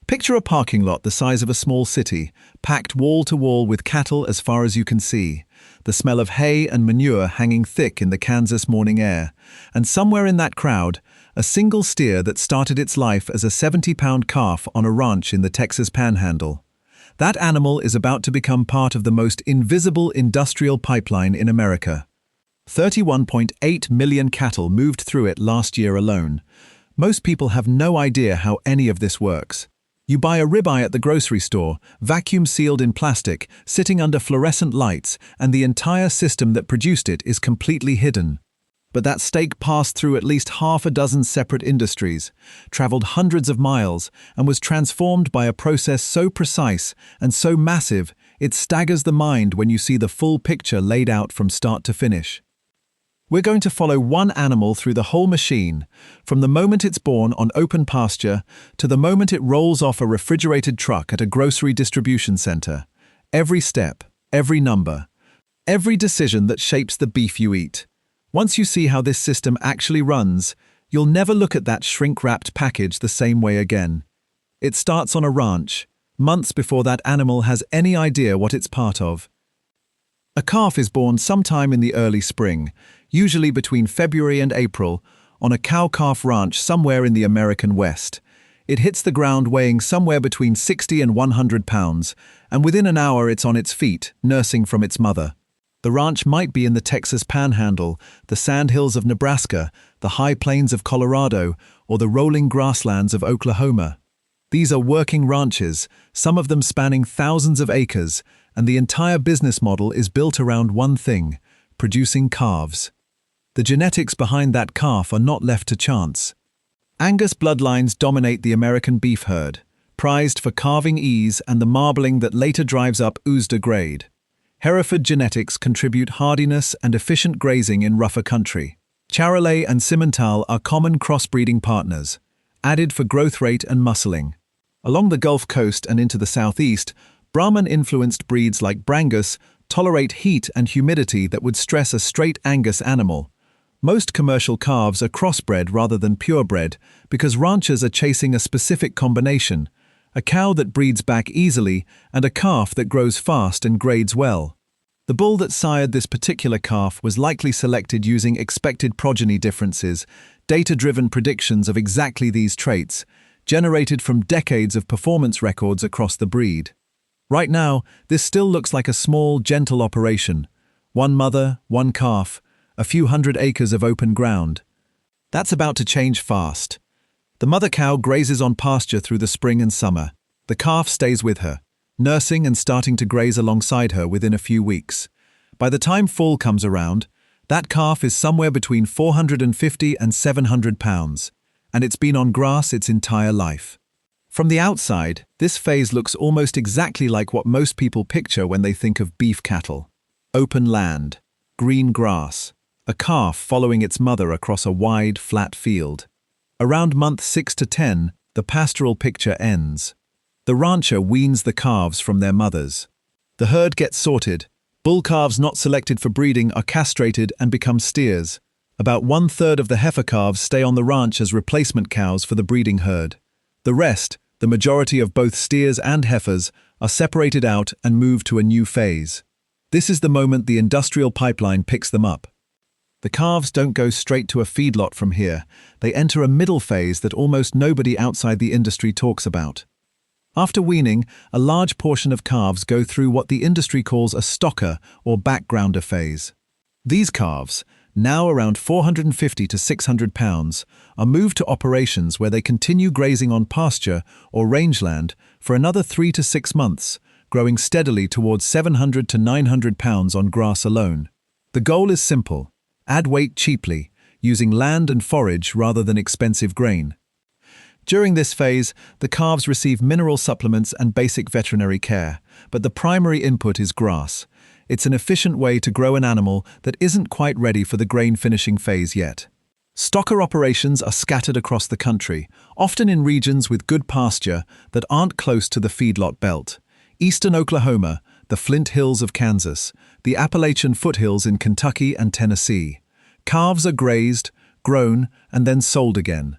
Picture a parking lot the size of a small city, packed wall to wall with cattle as far as you can see, the smell of hay and manure hanging thick in the Kansas morning air, and somewhere in that crowd, a single steer that started its life as a 70-pound calf on a ranch in the Texas Panhandle. That animal is about to become part of the most invisible industrial pipeline in America. 31.8 million cattle moved through it last year alone. Most people have no idea how any of this works. You buy a ribeye at the grocery store, vacuum-sealed in plastic, sitting under fluorescent lights, and the entire system that produced it is completely hidden. But that steak passed through at least half a dozen separate industries, traveled hundreds of miles, and was transformed by a process so precise and so massive it staggers the mind when you see the full picture laid out from start to finish. We're going to follow one animal through the whole machine, from the moment it's born on open pasture to the moment it rolls off a refrigerated truck at a grocery distribution center. Every step, every number, every decision that shapes the beef you eat. Once you see how this system actually runs, you'll never look at that shrink-wrapped package the same way again. It starts on a ranch, months before that animal has any idea what it's part of. A calf is born sometime in the early spring, usually between February and April, on a cow-calf ranch somewhere in the American West. It hits the ground weighing somewhere between 60 and 100 pounds, and within an hour it's on its feet, nursing from its mother. The ranch might be in the Texas Panhandle, the sandhills of Nebraska, the high plains of Colorado, or the rolling grasslands of Oklahoma. These are working ranches, some of them spanning thousands of acres, and the entire business model is built around one thing: producing calves. The genetics behind that calf are not left to chance. Angus bloodlines dominate the American beef herd, prized for calving ease and the marbling that later drives up Oosda grade. Hereford genetics contribute hardiness and efficient grazing in rougher country. Charolais and Simmental are common crossbreeding partners, added for growth rate and muscling. Along the Gulf Coast and into the southeast, Brahman-influenced breeds like Brangus tolerate heat and humidity that would stress a straight Angus animal. Most commercial calves are crossbred rather than purebred because ranchers are chasing a specific combination: a cow that breeds back easily and a calf that grows fast and grades well. The bull that sired this particular calf was likely selected using expected progeny differences, data-driven predictions of exactly these traits, generated from decades of performance records across the breed. Right now, this still looks like a small, gentle operation. One mother, one calf, a few hundred acres of open ground. That's about to change fast. The mother cow grazes on pasture through the spring and summer. The calf stays with her, nursing and starting to graze alongside her within a few weeks. By the time fall comes around, that calf is somewhere between 450 and 700 pounds, and it's been on grass its entire life. From the outside, this phase looks almost exactly like what most people picture when they think of beef cattle. Open land, green grass, a calf following its mother across a wide, flat field. Around month 6 to 10, the pastoral picture ends. The rancher weans the calves from their mothers. The herd gets sorted. Bull calves not selected for breeding are castrated and become steers. About 1/3 of the heifer calves stay on the ranch as replacement cows for the breeding herd. The rest, the majority of both steers and heifers, are separated out and moved to a new phase. This is the moment the industrial pipeline picks them up. The calves don't go straight to a feedlot from here. They enter a middle phase that almost nobody outside the industry talks about. After weaning, a large portion of calves go through what the industry calls a stocker or backgrounder phase. These calves, now around 450 to 600 pounds, are moved to operations where they continue grazing on pasture or rangeland for another 3 to 6 months, growing steadily towards 700 to 900 pounds on grass alone. The goal is simple: add weight cheaply, using land and forage rather than expensive grain. During this phase, the calves receive mineral supplements and basic veterinary care, but the primary input is grass. It's an efficient way to grow an animal that isn't quite ready for the grain finishing phase yet. Stocker operations are scattered across the country, often in regions with good pasture that aren't close to the feedlot belt. Eastern Oklahoma, the Flint Hills of Kansas, the Appalachian foothills in Kentucky and Tennessee. Calves are grazed, grown, and then sold again.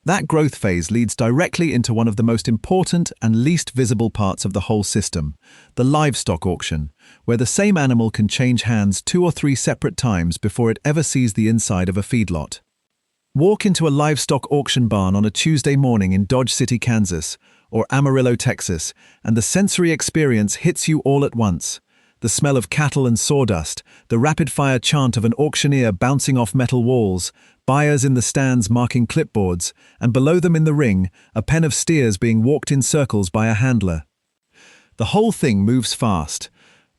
That growth phase leads directly into one of the most important and least visible parts of the whole system, the livestock auction, where the same animal can change hands 2 or 3 separate times before it ever sees the inside of a feedlot. Walk into a livestock auction barn on a Tuesday morning in Dodge City, Kansas, or Amarillo, Texas, and the sensory experience hits you all at once. The smell of cattle and sawdust, the rapid-fire chant of an auctioneer bouncing off metal walls, buyers in the stands marking clipboards, and below them in the ring, a pen of steers being walked in circles by a handler. The whole thing moves fast.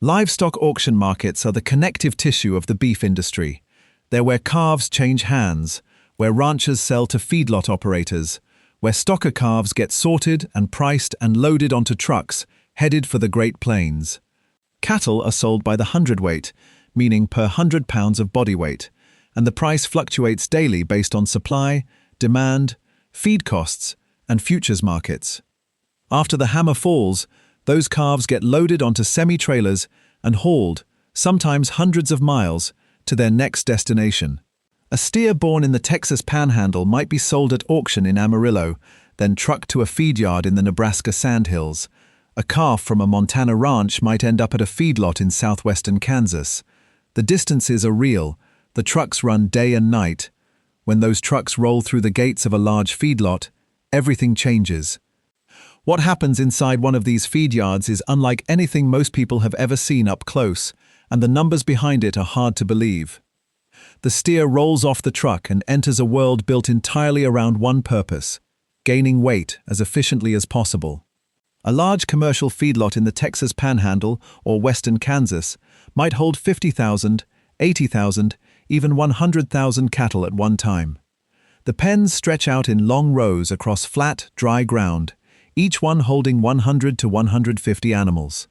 Livestock auction markets are the connective tissue of the beef industry. They're where calves change hands, where ranchers sell to feedlot operators, where stocker calves get sorted and priced and loaded onto trucks, headed for the Great Plains. Cattle are sold by the hundredweight, meaning per 100 pounds of body weight, and the price fluctuates daily based on supply, demand, feed costs, and futures markets. After the hammer falls, those calves get loaded onto semi-trailers and hauled, sometimes hundreds of miles, to their next destination. A steer born in the Texas Panhandle might be sold at auction in Amarillo, then trucked to a feed yard in the Nebraska Sandhills. A calf from a Montana ranch might end up at a feedlot in southwestern Kansas. The distances are real. The trucks run day and night. When those trucks roll through the gates of a large feedlot, everything changes. What happens inside one of these feed yards is unlike anything most people have ever seen up close, and the numbers behind it are hard to believe. The steer rolls off the truck and enters a world built entirely around one purpose: gaining weight as efficiently as possible. A large commercial feedlot in the Texas Panhandle or western Kansas might hold 50,000, 80,000, even 100,000 cattle at one time. The pens stretch out in long rows across flat, dry ground, each one holding 100 to 150 animals.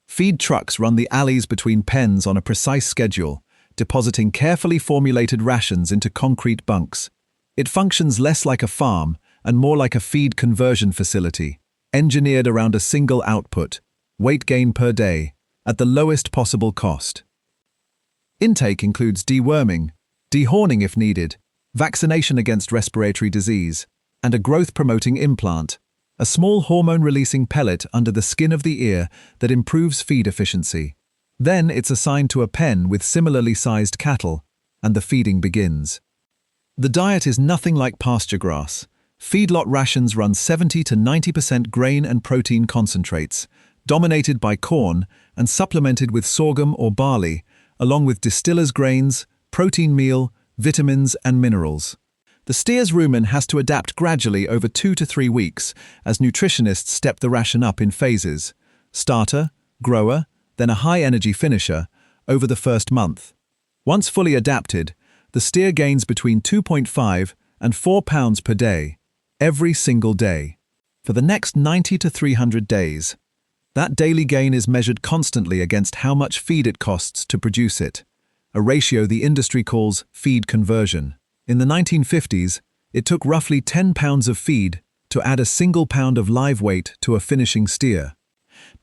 Feed trucks run the alleys between pens on a precise schedule, depositing carefully formulated rations into concrete bunks. It functions less like a farm and more like a feed conversion facility, engineered around a single output, weight gain per day, at the lowest possible cost. Intake includes deworming, dehorning if needed, vaccination against respiratory disease, and a growth-promoting implant, a small hormone-releasing pellet under the skin of the ear that improves feed efficiency. Then it's assigned to a pen with similarly sized cattle, and the feeding begins. The diet is nothing like pasture grass. Feedlot rations run 70 to 90% grain and protein concentrates, dominated by corn and supplemented with sorghum or barley, along with distiller's grains, protein meal, vitamins and minerals. The steer's rumen has to adapt gradually over 2 to 3 weeks as nutritionists step the ration up in phases: starter, grower, then a high-energy finisher, over the first month. Once fully adapted, the steer gains between 2.5 and 4 pounds per day, every single day, for the next 90 to 300 days. That daily gain is measured constantly against how much feed it costs to produce it, a ratio the industry calls feed conversion. In the 1950s, it took roughly 10 pounds of feed to add a single pound of live weight to a finishing steer.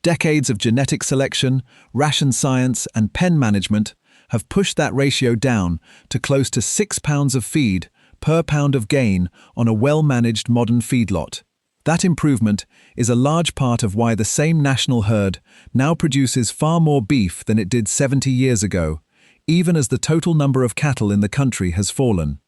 Decades of genetic selection, ration science, and pen management have pushed that ratio down to close to 6 pounds of feed per pound of gain on a well-managed modern feedlot. That improvement is a large part of why the same national herd now produces far more beef than it did 70 years ago, even as the total number of cattle in the country has fallen.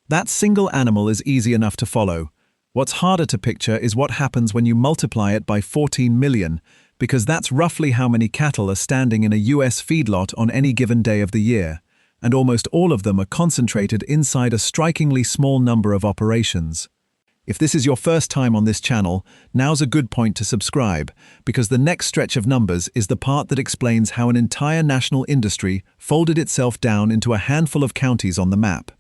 That single animal is easy enough to follow. What's harder to picture is what happens when you multiply it by 14 million, because that's roughly how many cattle are standing in a US feedlot on any given day of the year, and almost all of them are concentrated inside a strikingly small number of operations. If this is your first time on this channel, now's a good point to subscribe, because the next stretch of numbers is the part that explains how an entire national industry folded itself down into a handful of counties on the map.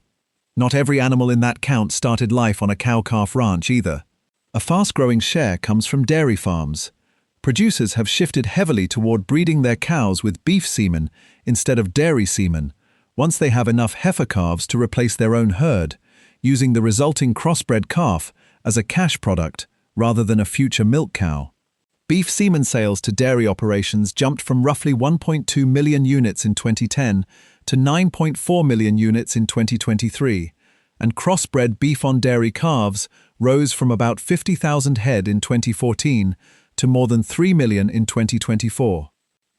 Not every animal in that count started life on a cow-calf ranch either. A fast-growing share comes from dairy farms. Producers have shifted heavily toward breeding their cows with beef semen instead of dairy semen, once they have enough heifer calves to replace their own herd, using the resulting crossbred calf as a cash product rather than a future milk cow. Beef semen sales to dairy operations jumped from roughly 1.2 million units in 2010 to 9.4 million units in 2023, and crossbred beef-on-dairy calves rose from about 50,000 head in 2014 to more than 3 million in 2024.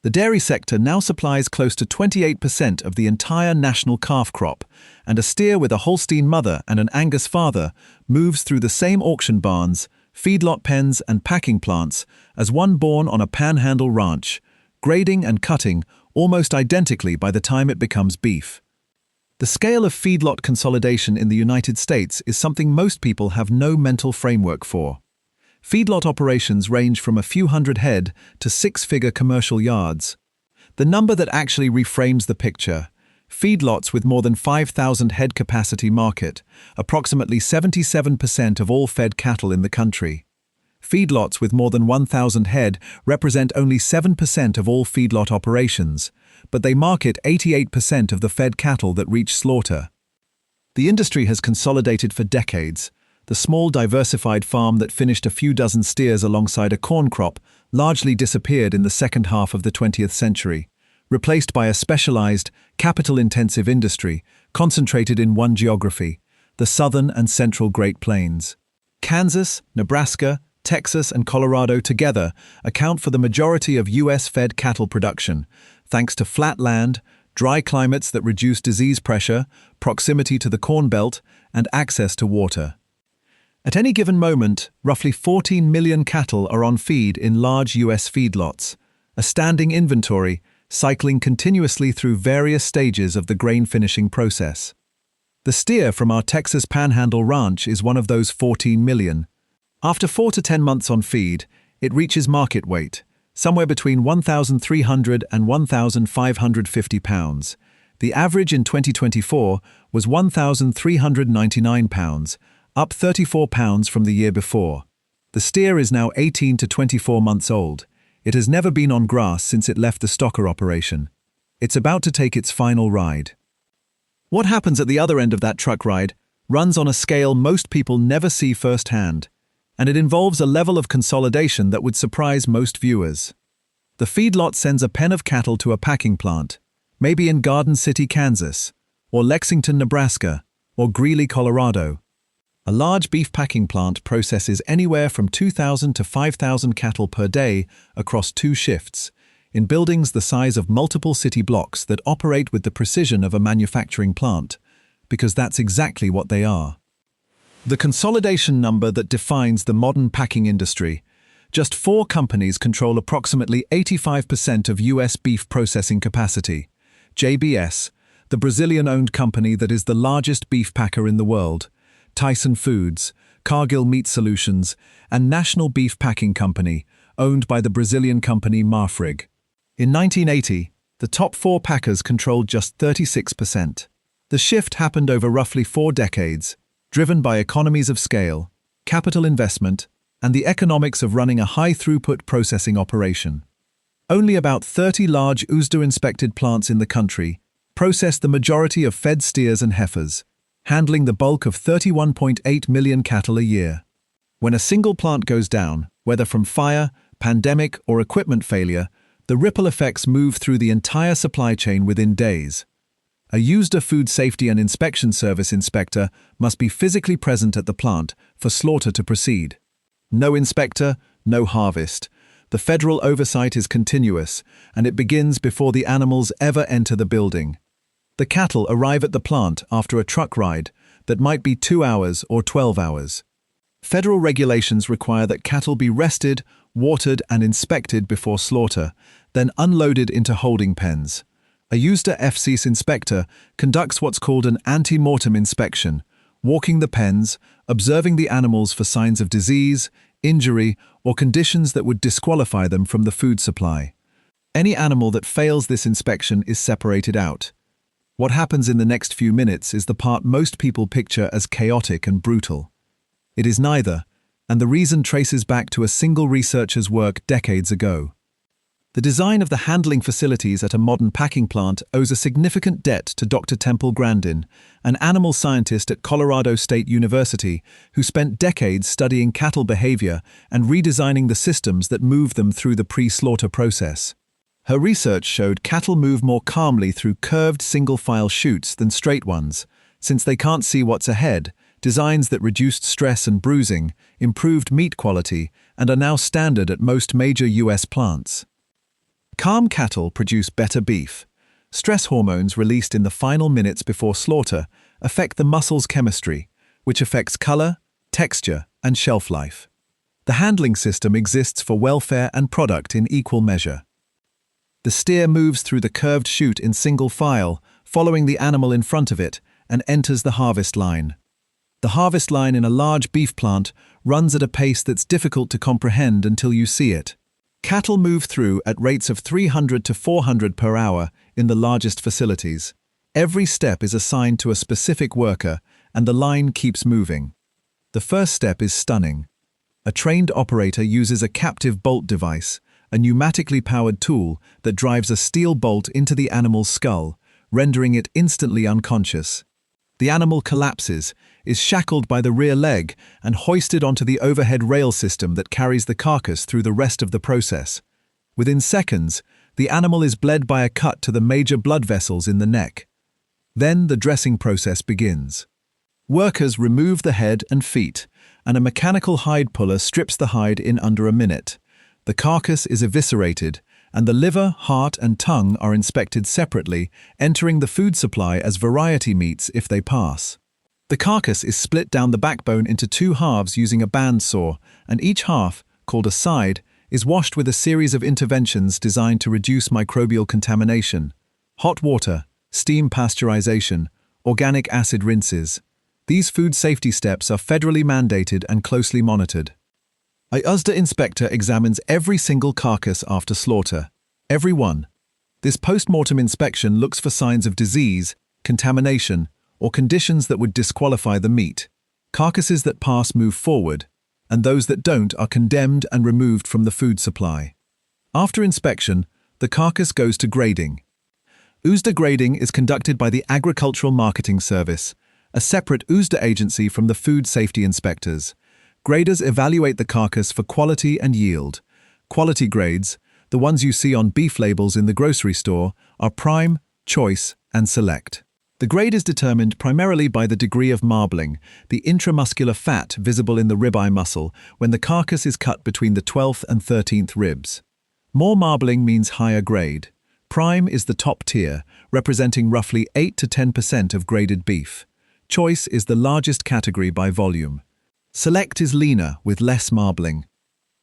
The dairy sector now supplies close to 28% of the entire national calf crop, and a steer with a Holstein mother and an Angus father moves through the same auction barns, feedlot pens and packing plants as one born on a panhandle ranch, grading and cutting almost identically by the time it becomes beef. The scale of feedlot consolidation in the United States is something most people have no mental framework for. Feedlot operations range from a few hundred head to six-figure commercial yards. The number that actually reframes the picture: feedlots with more than 5,000 head capacity market, approximately 77% of all fed cattle in the country. Feedlots with more than 1,000 head represent only 7% of all feedlot operations, but they market 88% of the fed cattle that reach slaughter. The industry has consolidated for decades. The small diversified farm that finished a few dozen steers alongside a corn crop largely disappeared in the second half of the 20th century, replaced by a specialized, capital-intensive industry concentrated in one geography, the southern and central Great Plains. Kansas, Nebraska, Texas, and Colorado together account for the majority of U.S. fed cattle production, thanks to flat land, dry climates that reduce disease pressure, proximity to the Corn Belt, and access to water. At any given moment, roughly 14 million cattle are on feed in large U.S. feedlots, a standing inventory cycling continuously through various stages of the grain finishing process. The steer from our Texas Panhandle ranch is one of those 14 million. After 4 to 10 months on feed, it reaches market weight, somewhere between 1,300 and 1,550 pounds. The average in 2024 was 1,399 pounds, up 34 pounds from the year before. The steer is now 18 to 24 months old. It has never been on grass since it left the stocker operation. It's about to take its final ride. What happens at the other end of that truck ride runs on a scale most people never see firsthand, and it involves a level of consolidation that would surprise most viewers. The feedlot sends a pen of cattle to a packing plant, maybe in Garden City, Kansas, or Lexington, Nebraska, or Greeley, Colorado. A large beef packing plant processes anywhere from 2,000 to 5,000 cattle per day across 2 shifts, in buildings the size of multiple city blocks that operate with the precision of a manufacturing plant, because that's exactly what they are. The consolidation number that defines the modern packing industry: just 4 companies control approximately 85% of U.S. beef processing capacity. JBS, the Brazilian-owned company that is the largest beef packer in the world; Tyson Foods, Cargill Meat Solutions, and National Beef Packing Company, owned by the Brazilian company Marfrig. In 1980, the top 4 packers controlled just 36%. The shift happened over roughly 4 decades, driven by economies of scale, capital investment, and the economics of running a high-throughput processing operation. Only about 30 large USDA-inspected plants in the country process the majority of fed steers and heifers, handling the bulk of 31.8 million cattle a year. When a single plant goes down, whether from fire, pandemic, or equipment failure, the ripple effects move through the entire supply chain within days. A USDA Food Safety and Inspection Service inspector must be physically present at the plant for slaughter to proceed. No inspector, no harvest. The federal oversight is continuous, and it begins before the animals ever enter the building. The cattle arrive at the plant after a truck ride that might be 2 hours or 12 hours. Federal regulations require that cattle be rested, watered, and inspected before slaughter, then unloaded into holding pens. A USDA FCIS inspector conducts what's called an ante-mortem inspection, walking the pens, observing the animals for signs of disease, injury, or conditions that would disqualify them from the food supply. Any animal that fails this inspection is separated out. What happens in the next few minutes is the part most people picture as chaotic and brutal. It is neither, and the reason traces back to a single researcher's work decades ago. The design of the handling facilities at a modern packing plant owes a significant debt to Dr. Temple Grandin, an animal scientist at Colorado State University who spent decades studying cattle behavior and redesigning the systems that move them through the pre-slaughter process. Her research showed cattle move more calmly through curved single-file chutes than straight ones, since they can't see what's ahead, designs that reduced stress and bruising, improved meat quality, and are now standard at most major US plants. Calm cattle produce better beef. Stress hormones released in the final minutes before slaughter affect the muscle's chemistry, which affects color, texture, and shelf life. The handling system exists for welfare and product in equal measure. The steer moves through the curved chute in single file, following the animal in front of it, and enters the harvest line. The harvest line in a large beef plant runs at a pace that's difficult to comprehend until you see it. Cattle move through at rates of 300 to 400 per hour in the largest facilities. Every step is assigned to a specific worker, and the line keeps moving. The first step is stunning. A trained operator uses a captive bolt device, a pneumatically powered tool that drives a steel bolt into the animal's skull, rendering it instantly unconscious. The animal collapses, is shackled by the rear leg, and hoisted onto the overhead rail system that carries the carcass through the rest of the process. Within seconds, the animal is bled by a cut to the major blood vessels in the neck. Then the dressing process begins. Workers remove the head and feet, and a mechanical hide puller strips the hide in under a minute. The carcass is eviscerated, and the liver, heart, and tongue are inspected separately, entering the food supply as variety meats if they pass. The carcass is split down the backbone into two halves using a bandsaw, and each half, called a side, is washed with a series of interventions designed to reduce microbial contamination. Hot water, steam pasteurization, organic acid rinses. These food safety steps are federally mandated and closely monitored. A USDA inspector examines every single carcass after slaughter. Every one. This post-mortem inspection looks for signs of disease, contamination, or conditions that would disqualify the meat. Carcasses that pass move forward, and those that don't are condemned and removed from the food supply. After inspection, the carcass goes to grading. USDA grading is conducted by the Agricultural Marketing Service, a separate USDA agency from the food safety inspectors. Graders evaluate the carcass for quality and yield. Quality grades, the ones you see on beef labels in the grocery store, are prime, choice, and select. The grade is determined primarily by the degree of marbling, the intramuscular fat visible in the ribeye muscle when the carcass is cut between the 12th and 13th ribs. More marbling means higher grade. Prime is the top tier, representing roughly 8 to 10% of graded beef. Choice is the largest category by volume. Select is leaner, with less marbling.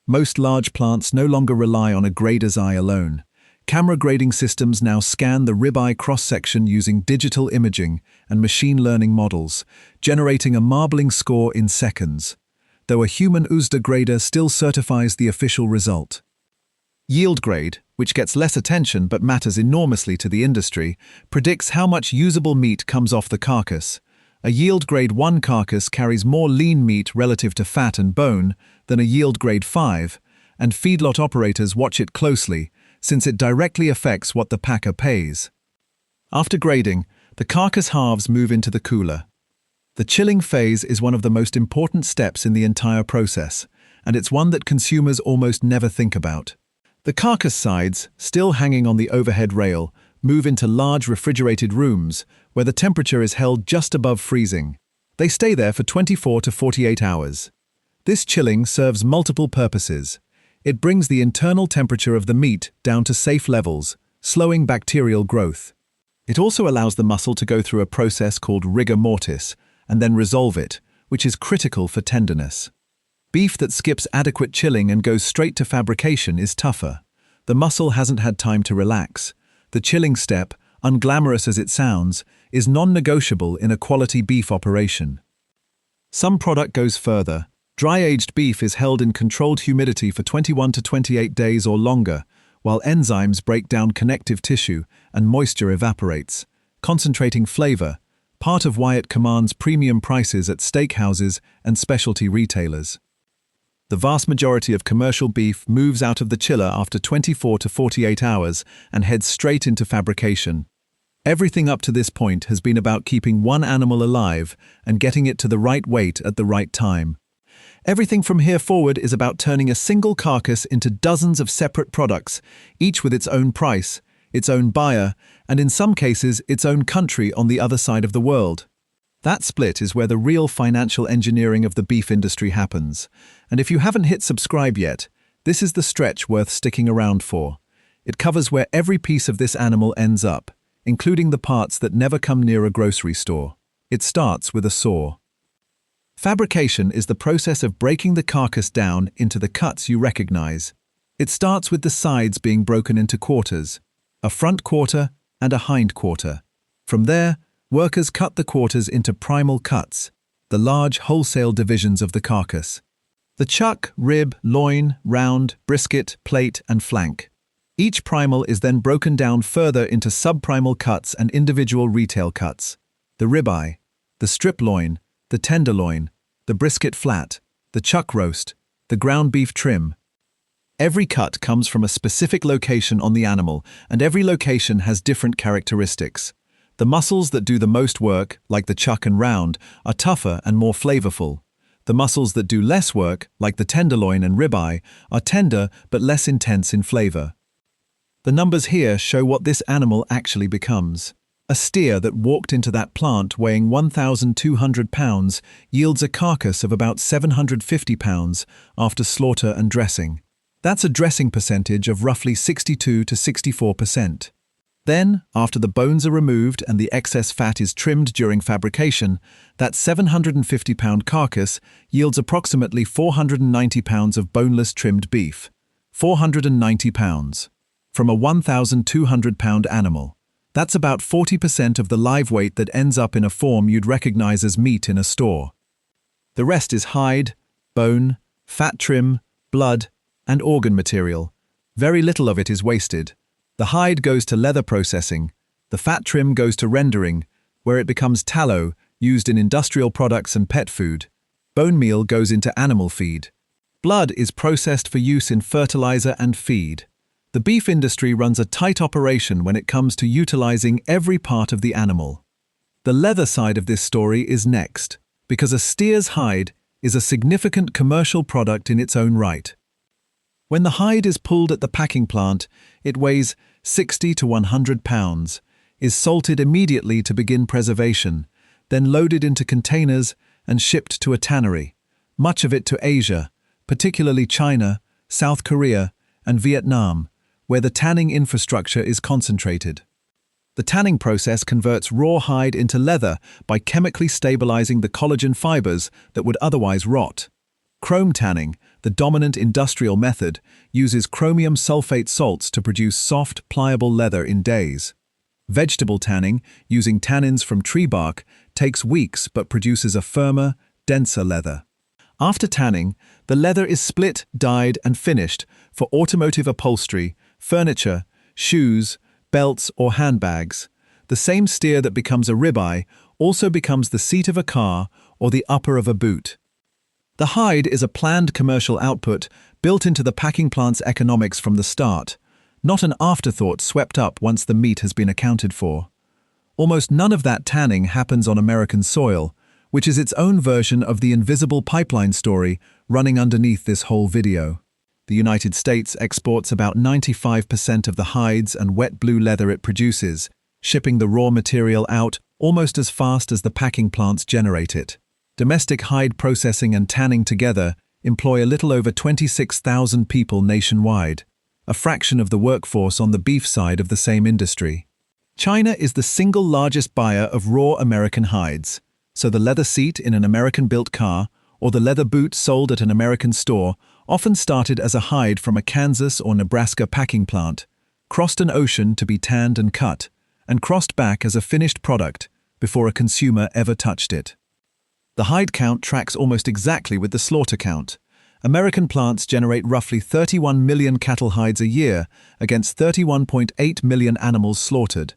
Most large plants no longer rely on a grader's eye alone. Camera grading systems now scan the ribeye cross-section using digital imaging and machine learning models, generating a marbling score in seconds, though a human USDA grader still certifies the official result. Yield grade, which gets less attention but matters enormously to the industry, predicts how much usable meat comes off the carcass. A yield grade 1 carcass carries more lean meat relative to fat and bone than a yield grade 5, and feedlot operators watch it closely, since it directly affects what the packer pays. After grading, the carcass halves move into the cooler. The chilling phase is one of the most important steps in the entire process, and it's one that consumers almost never think about. The carcass sides, still hanging on the overhead rail, move into large refrigerated rooms where the temperature is held just above freezing. They stay there for 24 to 48 hours. This chilling serves multiple purposes. It brings the internal temperature of the meat down to safe levels, slowing bacterial growth. It also allows the muscle to go through a process called rigor mortis and then resolve it, which is critical for tenderness. Beef that skips adequate chilling and goes straight to fabrication is tougher. The muscle hasn't had time to relax. The chilling step, unglamorous as it sounds, is non-negotiable in a quality beef operation. Some product goes further. Dry-aged beef is held in controlled humidity for 21 to 28 days or longer, while enzymes break down connective tissue and moisture evaporates, concentrating flavor, part of why it commands premium prices at steakhouses and specialty retailers. The vast majority of commercial beef moves out of the chiller after 24 to 48 hours and heads straight into fabrication. Everything up to this point has been about keeping one animal alive and getting it to the right weight at the right time. Everything from here forward is about turning a single carcass into dozens of separate products, each with its own price, its own buyer, and in some cases its own country on the other side of the world. That split is where the real financial engineering of the beef industry happens. And if you haven't hit subscribe yet, this is the stretch worth sticking around for. It covers where every piece of this animal ends up, including the parts that never come near a grocery store. It starts with a saw. Fabrication is the process of breaking the carcass down into the cuts you recognize. It starts with the sides being broken into quarters, a front quarter and a hind quarter. From there, workers cut the quarters into primal cuts, the large wholesale divisions of the carcass. The chuck, rib, loin, round, brisket, plate, and flank. Each primal is then broken down further into subprimal cuts and individual retail cuts. The ribeye, the strip loin, the tenderloin, the brisket flat, the chuck roast, the ground beef trim. Every cut comes from a specific location on the animal, and every location has different characteristics. The muscles that do the most work, like the chuck and round, are tougher and more flavorful. The muscles that do less work, like the tenderloin and ribeye, are tender but less intense in flavor. The numbers here show what this animal actually becomes. A steer that walked into that plant weighing 1,200 pounds yields a carcass of about 750 pounds after slaughter and dressing. That's a dressing percentage of roughly 62 to 64%. Then, after the bones are removed and the excess fat is trimmed during fabrication, that 750-pound carcass yields approximately 490 pounds of boneless trimmed beef. 490 pounds. From a 1,200-pound animal. That's about 40% of the live weight that ends up in a form you'd recognize as meat in a store. The rest is hide, bone, fat trim, blood, and organ material. Very little of it is wasted. The hide goes to leather processing, the fat trim goes to rendering, where it becomes tallow, used in industrial products and pet food. Bone meal goes into animal feed. Blood is processed for use in fertilizer and feed. The beef industry runs a tight operation when it comes to utilizing every part of the animal. The leather side of this story is next, because a steer's hide is a significant commercial product in its own right. When the hide is pulled at the packing plant, it weighs 60 to 100 pounds, is salted immediately to begin preservation, then loaded into containers and shipped to a tannery, much of it to Asia, particularly China, South Korea, and Vietnam, where the tanning infrastructure is concentrated. The tanning process converts raw hide into leather by chemically stabilizing the collagen fibers that would otherwise rot. Chrome tanning, the dominant industrial method, uses chromium sulfate salts to produce soft, pliable leather in days. Vegetable tanning, using tannins from tree bark, takes weeks but produces a firmer, denser leather. After tanning, the leather is split, dyed, and finished for automotive upholstery, furniture, shoes, belts, or handbags. The same steer that becomes a ribeye also becomes the seat of a car or the upper of a boot. The hide is a planned commercial output built into the packing plant's economics from the start, not an afterthought swept up once the meat has been accounted for. Almost none of that tanning happens on American soil, which is its own version of the invisible pipeline story running underneath this whole video. The United States exports about 95% of the hides and wet blue leather it produces, shipping the raw material out almost as fast as the packing plants generate it. Domestic hide processing and tanning together employ a little over 26,000 people nationwide, a fraction of the workforce on the beef side of the same industry. China is the single largest buyer of raw American hides, so the leather seat in an American-built car or the leather boot sold at an American store often started as a hide from a Kansas or Nebraska packing plant, crossed an ocean to be tanned and cut, and crossed back as a finished product before a consumer ever touched it. The hide count tracks almost exactly with the slaughter count. American plants generate roughly 31 million cattle hides a year against 31.8 million animals slaughtered,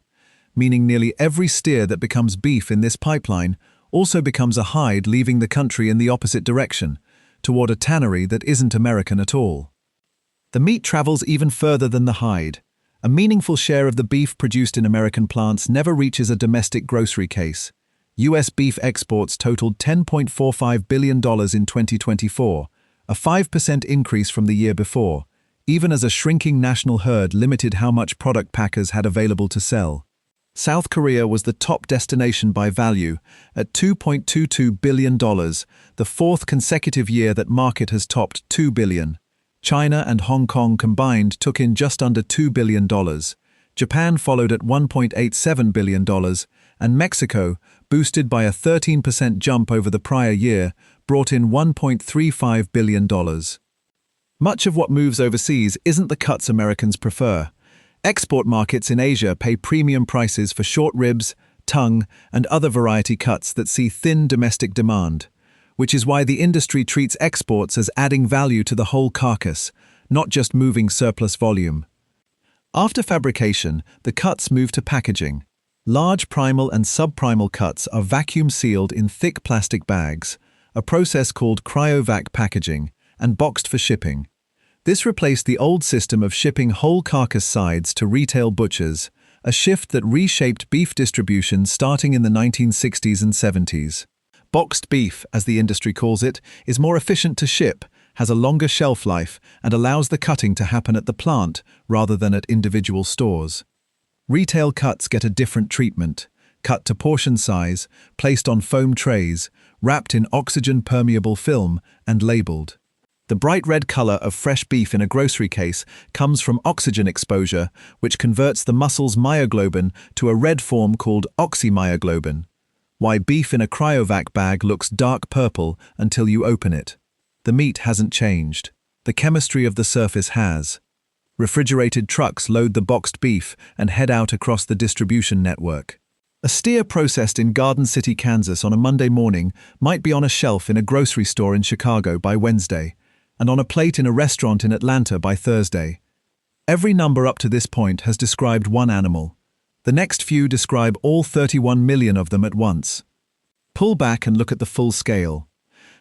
meaning nearly every steer that becomes beef in this pipeline also becomes a hide leaving the country in the opposite direction, toward a tannery that isn't American at all. The meat travels even further than the hide. A meaningful share of the beef produced in American plants never reaches a domestic grocery case. U.S. beef exports totaled $10.45 billion in 2024, a 5% increase from the year before, even as a shrinking national herd limited how much product packers had available to sell. South Korea was the top destination by value at $2.22 billion, the fourth consecutive year that market has topped $2 billion. China and Hong Kong combined took in just under $2 billion. Japan followed at $1.87 billion, and Mexico, boosted by a 13% jump over the prior year, brought in $1.35 billion. Much of what moves overseas isn't the cuts Americans prefer. Export markets in Asia pay premium prices for short ribs, tongue, and other variety cuts that see thin domestic demand, which is why the industry treats exports as adding value to the whole carcass, not just moving surplus volume. After fabrication, the cuts move to packaging. Large primal and subprimal cuts are vacuum sealed in thick plastic bags, a process called cryovac packaging, and boxed for shipping. This replaced the old system of shipping whole carcass sides to retail butchers, a shift that reshaped beef distribution starting in the 1960s and 70s. Boxed beef, as the industry calls it, is more efficient to ship, has a longer shelf life, and allows the cutting to happen at the plant rather than at individual stores. Retail cuts get a different treatment, cut to portion size, placed on foam trays, wrapped in oxygen-permeable film, and labeled. The bright red color of fresh beef in a grocery case comes from oxygen exposure, which converts the muscle's myoglobin to a red form called oxymyoglobin. Why beef in a cryovac bag looks dark purple until you open it. The meat hasn't changed. The chemistry of the surface has. Refrigerated trucks load the boxed beef and head out across the distribution network. A steer processed in Garden City, Kansas on a Monday morning might be on a shelf in a grocery store in Chicago by Wednesday, and on a plate in a restaurant in Atlanta by Thursday. Every number up to this point has described one animal. The next few describe all 31 million of them at once. Pull back and look at the full scale.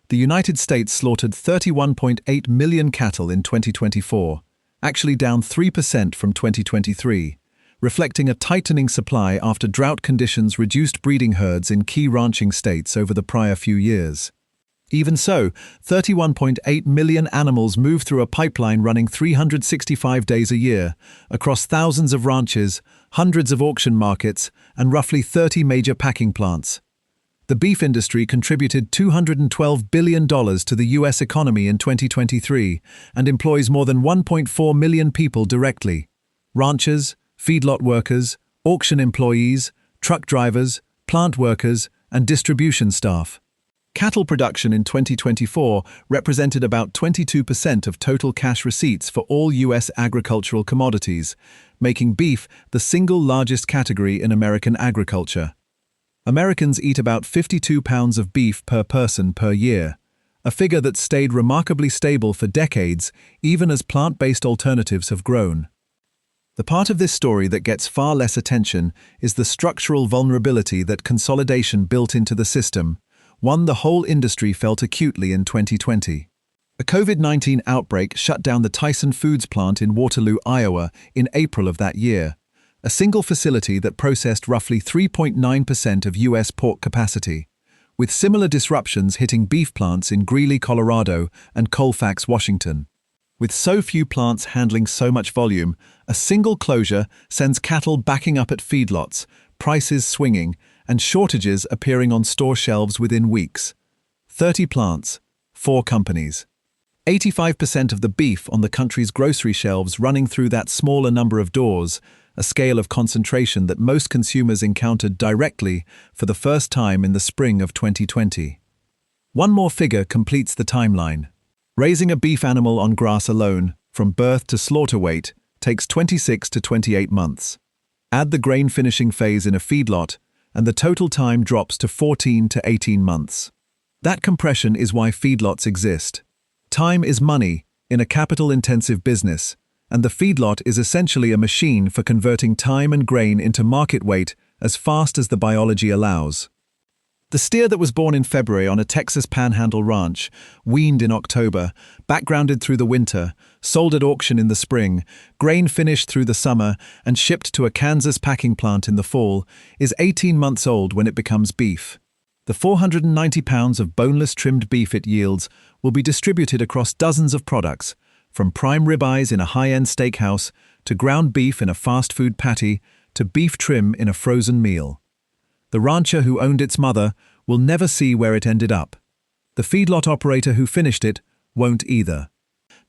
The United States slaughtered 31.8 million cattle in 2024, actually down 3% from 2023, reflecting a tightening supply after drought conditions reduced breeding herds in key ranching states over the prior few years. Even so, 31.8 million animals move through a pipeline running 365 days a year, across thousands of ranches, hundreds of auction markets, and roughly 30 major packing plants. The beef industry contributed $212 billion to the U.S. economy in 2023 and employs more than 1.4 million people directly. Ranchers, feedlot workers, auction employees, truck drivers, plant workers, and distribution staff. Cattle production in 2024 represented about 22% of total cash receipts for all U.S. agricultural commodities, making beef the single largest category in American agriculture. Americans eat about 52 pounds of beef per person per year, a figure that's stayed remarkably stable for decades, even as plant-based alternatives have grown. The part of this story that gets far less attention is the structural vulnerability that consolidation built into the system, one the whole industry felt acutely in 2020. A COVID-19 outbreak shut down the Tyson Foods plant in Waterloo, Iowa, in April of that year, a single facility that processed roughly 3.9% of U.S. pork capacity, with similar disruptions hitting beef plants in Greeley, Colorado, and Colfax, Washington. With so few plants handling so much volume, a single closure sends cattle backing up at feedlots, prices swinging, and shortages appearing on store shelves within weeks. 30 plants, 4 companies. 85% of the beef on the country's grocery shelves running through that smaller number of doors, a scale of concentration that most consumers encountered directly for the first time in the spring of 2020. One more figure completes the timeline. Raising a beef animal on grass alone, from birth to slaughter weight, takes 26 to 28 months. Add the grain finishing phase in a feedlot, and the total time drops to 14 to 18 months. That compression is why feedlots exist. Time is money in a capital-intensive business, and the feedlot is essentially a machine for converting time and grain into market weight as fast as the biology allows. The steer that was born in February on a Texas Panhandle ranch, weaned in October, backgrounded through the winter, sold at auction in the spring, grain finished through the summer, and shipped to a Kansas packing plant in the fall, is 18 months old when it becomes beef. The 490 pounds of boneless trimmed beef it yields will be distributed across dozens of products, from prime ribeyes in a high-end steakhouse to ground beef in a fast food patty to beef trim in a frozen meal. The rancher who owned its mother will never see where it ended up. The feedlot operator who finished it won't either.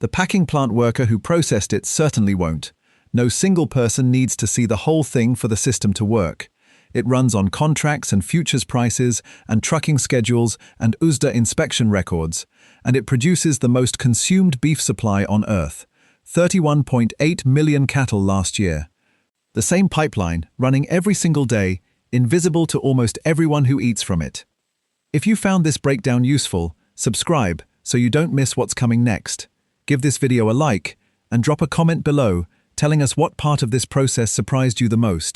The packing plant worker who processed it certainly won't. No single person needs to see the whole thing for the system to work. It runs on contracts and futures prices and trucking schedules and USDA inspection records, and it produces the most consumed beef supply on Earth, 31.8 million cattle last year. The same pipeline, running every single day, invisible to almost everyone who eats from it. If you found this breakdown useful, subscribe so you don't miss what's coming next. Give this video a like and drop a comment below telling us what part of this process surprised you the most.